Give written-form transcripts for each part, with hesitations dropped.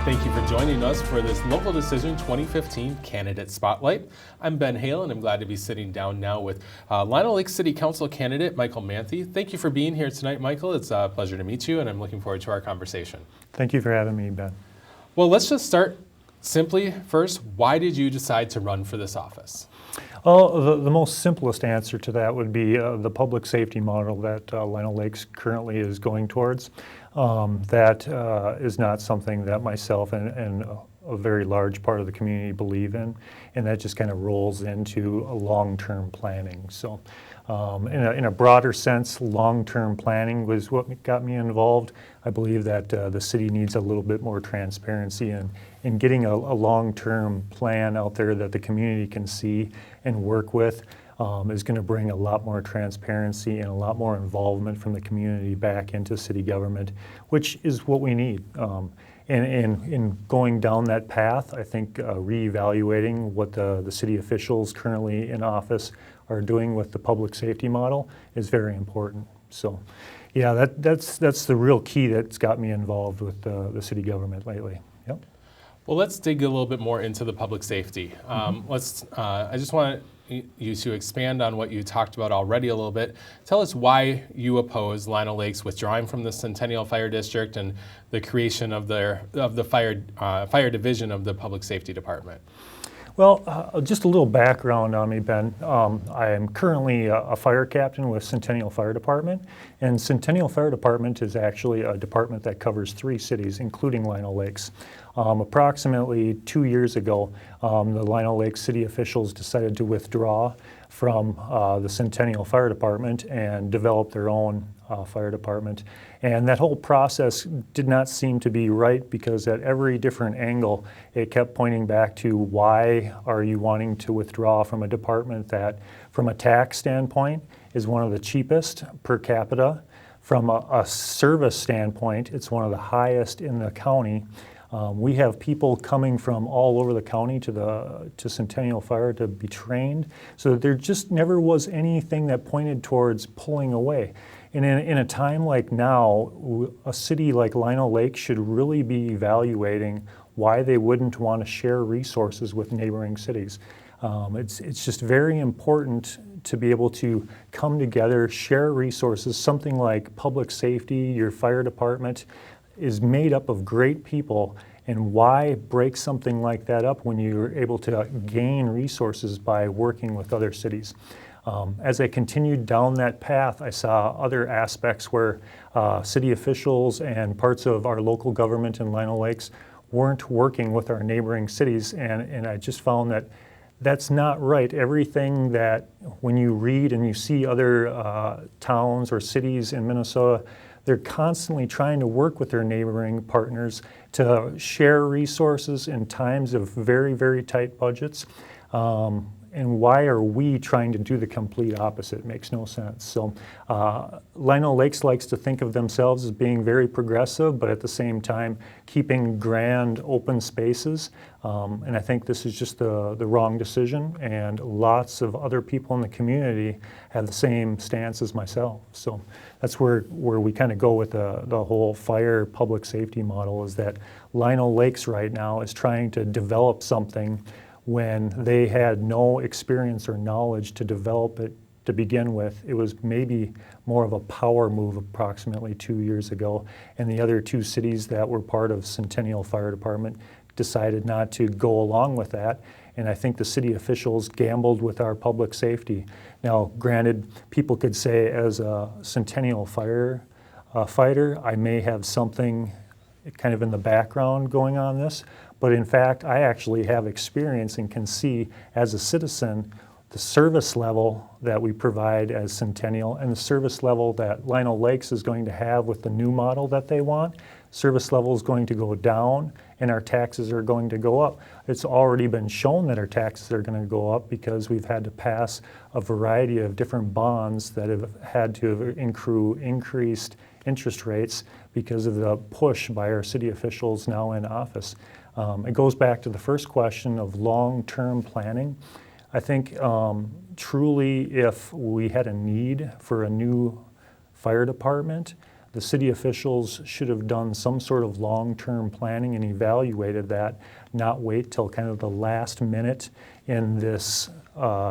Thank you for joining us for this Local Decision 2015 Candidate Spotlight. I'm Ben Hale, and I'm glad to be sitting down now with Lino Lake City Council candidate Michael Manthey. Thank you for being here tonight, Michael. It's a pleasure to meet you, and I'm looking forward to our conversation. Thank you for having me, Ben. Well, let's just start simply first. Why did you decide to run for this office? Well, the most simplest answer to that would be the public safety model that Lino Lakes currently is going towards. That is not something that myself and a very large part of the community believe in, and that just kind of rolls into a long-term planning. So in a broader sense, long-term planning was what got me involved. I believe that the city needs a little bit more transparency in getting a long-term plan out there that the community can see and work with. Is going to bring a lot more transparency and a lot more involvement from the community back into city government, which is what we need. And in going down that path, I think reevaluating what the city officials currently in office are doing with the public safety model is very important. So, yeah, that's the real key that's got me involved with the city government lately. Yep. Well, let's dig a little bit more into the public safety. I just want you to expand on what you talked about already a little bit. Tell us why you oppose Lino Lakes withdrawing from the Centennial Fire District and the creation of the fire division of the Public Safety Department. Well, just a little background on me, Ben. I am currently a fire captain with Centennial Fire Department, and Centennial Fire Department is actually a department that covers 3 cities, including Lino Lakes. Approximately 2 years ago, the Lino Lakes city officials decided to withdraw from the Centennial Fire Department and develop their own fire department. And that whole process did not seem to be right, because at every different angle it kept pointing back to, why are you wanting to withdraw from a department that from a tax standpoint is one of the cheapest per capita, from a service standpoint it's one of the highest in the county. We have people coming from all over the county to Centennial Fire to be trained, so there just never was anything that pointed towards pulling away. And in a time like now, a city like Lino Lake should really be evaluating why they wouldn't want to share resources with neighboring cities. It's just very important to be able to come together, share resources. Something like public safety, your fire department, is made up of great people, and why break something like that up when you're able to gain resources by working with other cities? As I continued down that path, I saw other aspects where city officials and parts of our local government in Lino Lakes weren't working with our neighboring cities, and I just found that that's not right. Everything that, when you read and you see other towns or cities in Minnesota, they're constantly trying to work with their neighboring partners to share resources in times of very, very tight budgets. And why are we trying to do the complete opposite? It makes no sense. So Lino Lakes likes to think of themselves as being very progressive, but at the same time keeping grand open spaces. And I think this is just the wrong decision, and lots of other people in the community have the same stance as myself. So that's where we kind of go with the whole fire public safety model, is that Lino Lakes right now is trying to develop something when they had no experience or knowledge to develop it to begin with. It was maybe more of a power move approximately 2 years ago, and the other 2 cities that were part of Centennial Fire Department decided not to go along with that, and I think the city officials gambled with our public safety. Now, granted, people could say, as a Centennial Fire fighter, I may have something kind of in the background going on this, but in fact, I actually have experience and can see, as a citizen, the service level that we provide as Centennial and the service level that Lino Lakes is going to have with the new model that they want. Service level is going to go down and our taxes are going to go up. It's already been shown that our taxes are going to go up because we've had to pass a variety of different bonds that have had to accrue increased interest rates because of the push by our city officials now in office. It goes back to the first question of long-term planning. I think truly, if we had a need for a new fire department, The city officials should have done some sort of long-term planning and evaluated that, not wait till kind of the last minute in this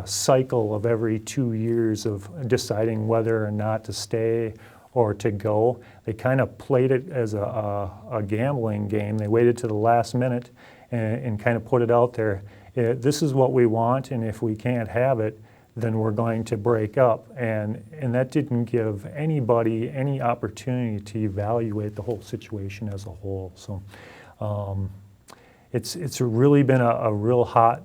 cycle of every 2 years of deciding whether or not to stay or to go. They kind of played it as a gambling game. They waited to the last minute and kind of put it out there. This is what we want, and if we can't have it, then we're going to break up. And that didn't give anybody any opportunity to evaluate the whole situation as a whole. So it's really been a real hot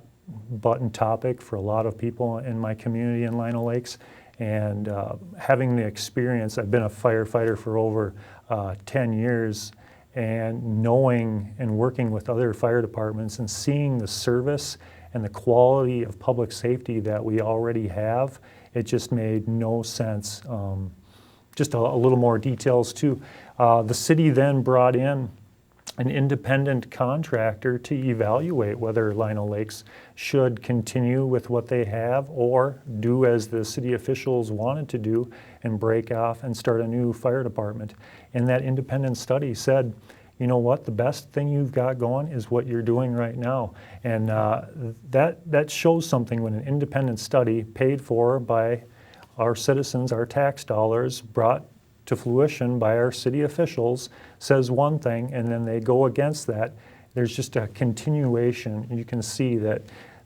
button topic for a lot of people in my community in Lino Lakes. And having the experience, I've been a firefighter for over 10 years, and knowing and working with other fire departments and seeing the service and the quality of public safety that we already have, it just made no sense. Just a little more details too. The city then brought in an independent contractor to evaluate whether Lino Lakes should continue with what they have or do as the city officials wanted to do and break off and start a new fire department. And that independent study said, you know what, the best thing you've got going is what you're doing right now. And that shows something when an independent study paid for by our citizens, our tax dollars, brought to fruition by our city officials, says one thing, and then they go against that. There's just a continuation. You can see that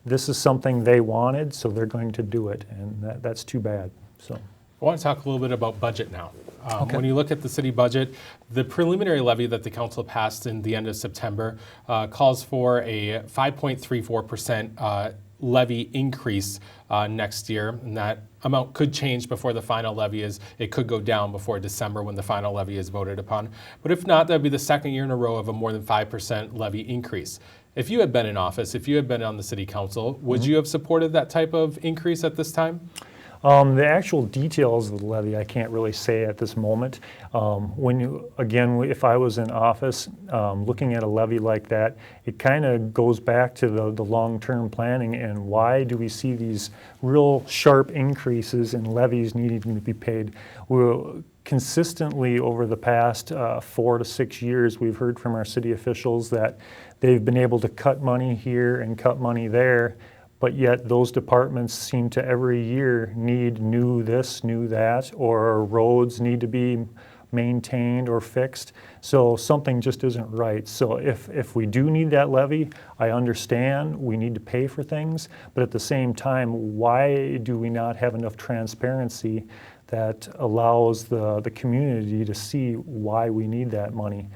this is something they wanted, so they're going to do it, and that's too bad. So I want to talk a little bit about budget now. Okay. When you look at the city budget, the preliminary levy that the council passed in the end of September calls for a 5.34% levy increase next year, and that amount could change before the final levy it could go down before December when the final levy is voted upon. But if not, that would be the second year in a row of a more than 5% levy increase. If you had been in office, if you had been on the city council, would you have supported that type of increase at this time? The actual details of the levy I can't really say at this moment. If I was in office, looking at a levy like that, it kind of goes back to the long-term planning and why do we see these real sharp increases in levies needing to be paid. Consistently over the past 4 to 6 years, we've heard from our city officials that they've been able to cut money here and cut money there, but yet those departments seem to every year need new this, new that, or roads need to be maintained or fixed. So something just isn't right. So if we do need that levy, I understand we need to pay for things, but at the same time, why do we not have enough transparency that allows the community to see why we need that money?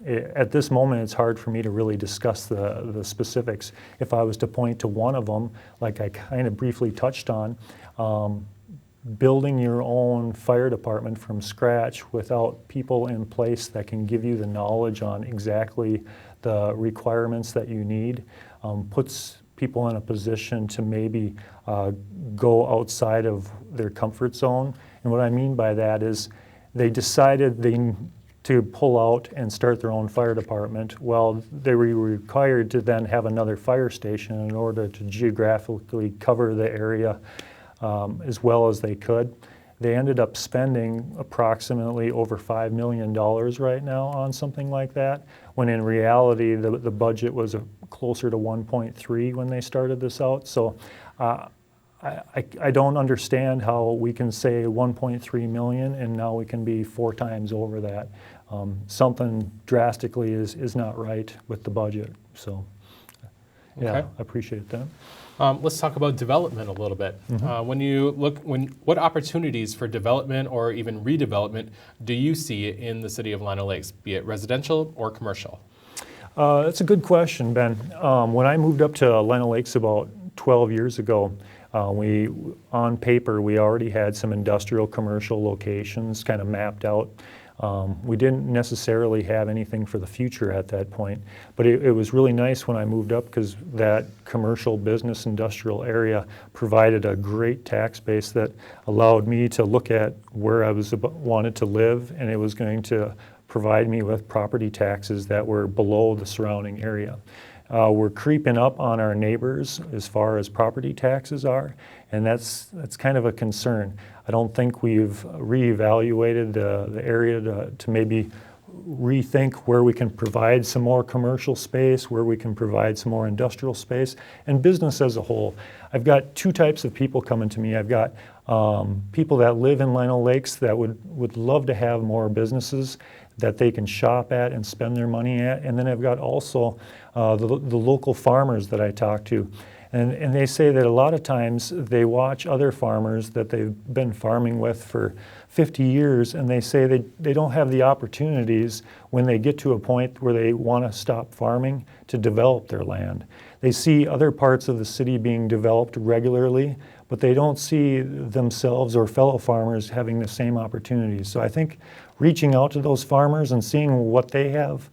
At this moment, it's hard for me to really discuss the specifics. If I was to point to one of them, like I kind of briefly touched on, building your own fire department from scratch without people in place that can give you the knowledge on exactly the requirements that you need puts people in a position to maybe go outside of their comfort zone. And what I mean by that is they decided to pull out and start their own fire department. Well, they were required to then have another fire station in order to geographically cover the area as well as they could. They ended up spending approximately over $5 million right now on something like that, when in reality the budget was closer to 1.3 when they started this out. So I don't understand how we can say 1.3 million and now we can be 4 times over that. Something drastically is not right with the budget. So yeah, Okay. I appreciate that. Let's talk about development a little bit. What opportunities for development or even redevelopment do you see in the city of Lino Lakes, be it residential or commercial? That's a good question, Ben. When I moved up to Lino Lakes about 12 years ago, on paper, we already had some industrial commercial locations kind of mapped out. We didn't necessarily have anything for the future at that point, but it was really nice when I moved up because that commercial business industrial area provided a great tax base that allowed me to look at where I wanted to live, and it was going to provide me with property taxes that were below the surrounding area. We're creeping up on our neighbors as far as property taxes are, and that's kind of a concern. I don't think we've reevaluated the area to maybe rethink where we can provide some more commercial space, where we can provide some more industrial space, and business as a whole. I've got two types of people coming to me. I've got people that live in Lino Lakes that would love to have more businesses that they can shop at and spend their money at. And then I've got also the local farmers that I talk to. And they say that a lot of times they watch other farmers that they've been farming with for 50 years, and they say they don't have the opportunities when they get to a point where they want to stop farming to develop their land. They see other parts of the city being developed regularly, but they don't see themselves or fellow farmers having the same opportunities. So I think reaching out to those farmers and seeing what they have,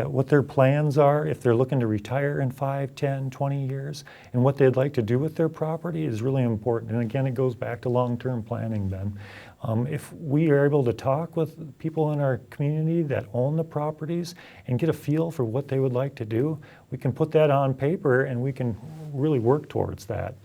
what their plans are, if they're looking to retire in 5, 10, 20 years, and what they'd like to do with their property is really important. And again, it goes back to long-term planning, Ben. If we are able to talk with people in our community that own the properties and get a feel for what they would like to do, we can put that on paper and we can really work towards that.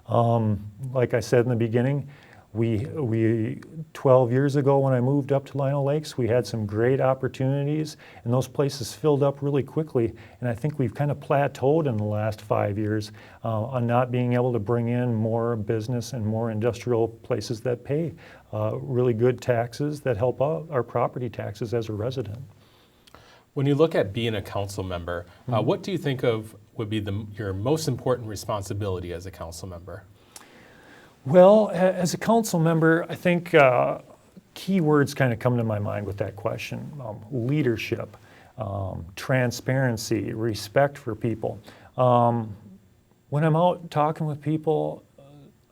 Like I said in the beginning, we 12 years ago when I moved up to Lino Lakes, we had some great opportunities and those places filled up really quickly. And I think we've kind of plateaued in the last 5 years on not being able to bring in more business and more industrial places that pay really good taxes that help out our property taxes as a resident. When you look at being a council member, what do you think of would be your most important responsibility as a council member? Well, as a council member, I think key words kind of come to my mind with that question. Leadership, transparency, respect for people. When I'm out talking with people,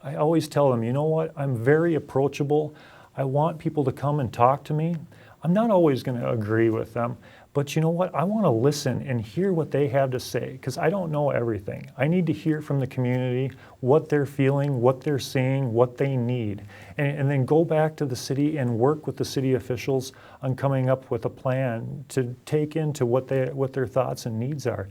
I always tell them, you know what, I'm very approachable. I want people to come and talk to me. I'm not always going to agree with them, but you know what? I want to listen and hear what they have to say because I don't know everything. I need to hear from the community what they're feeling, what they're seeing, what they need, and then go back to the city and work with the city officials on coming up with a plan to take into what their thoughts and needs are.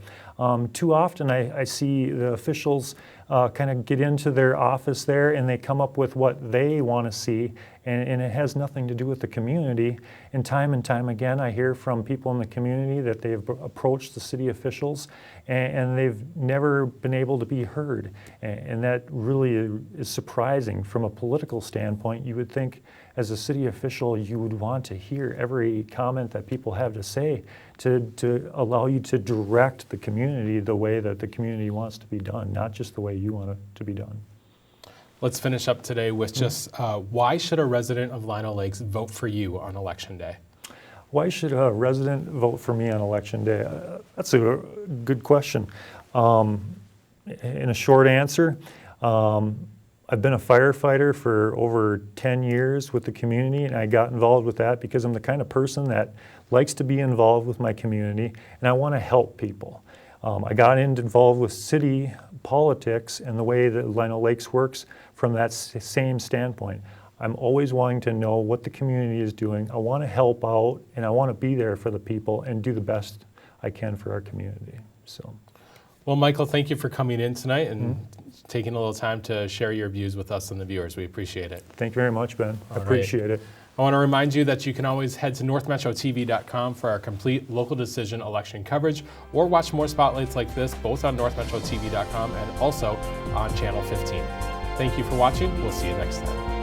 Too often I see the officials kind of get into their office there and they come up with what they want to see, and it has nothing to do with the community. And time again, I hear from people in the community that they've approached the city officials and they've never been able to be heard. And that really is surprising from a political standpoint. You would think as a city official, you would want to hear every comment that people have to say to allow you to direct the community the way that the community wants to be done, not just the way you want it to be done. Let's finish up today with just why should a resident of Lino Lakes vote for you on Election Day? Why should a resident vote for me on Election Day? That's a good question. In a short answer, I've been a firefighter for over 10 years with the community, and I got involved with that because I'm the kind of person that likes to be involved with my community, and I want to help people. I got involved with city politics and the way that Lino Lakes works from that same standpoint. I'm always wanting to know what the community is doing. I want to help out, and I want to be there for the people and do the best I can for our community. So. Well, Michael, thank you for coming in tonight and taking a little time to share your views with us and the viewers. We appreciate it. Thank you very much, Ben. I appreciate it. I want to remind you that you can always head to northmetrotv.com for our complete local decision election coverage, or watch more spotlights like this both on northmetrotv.com and also on Channel 15. Thank you for watching. We'll see you next time.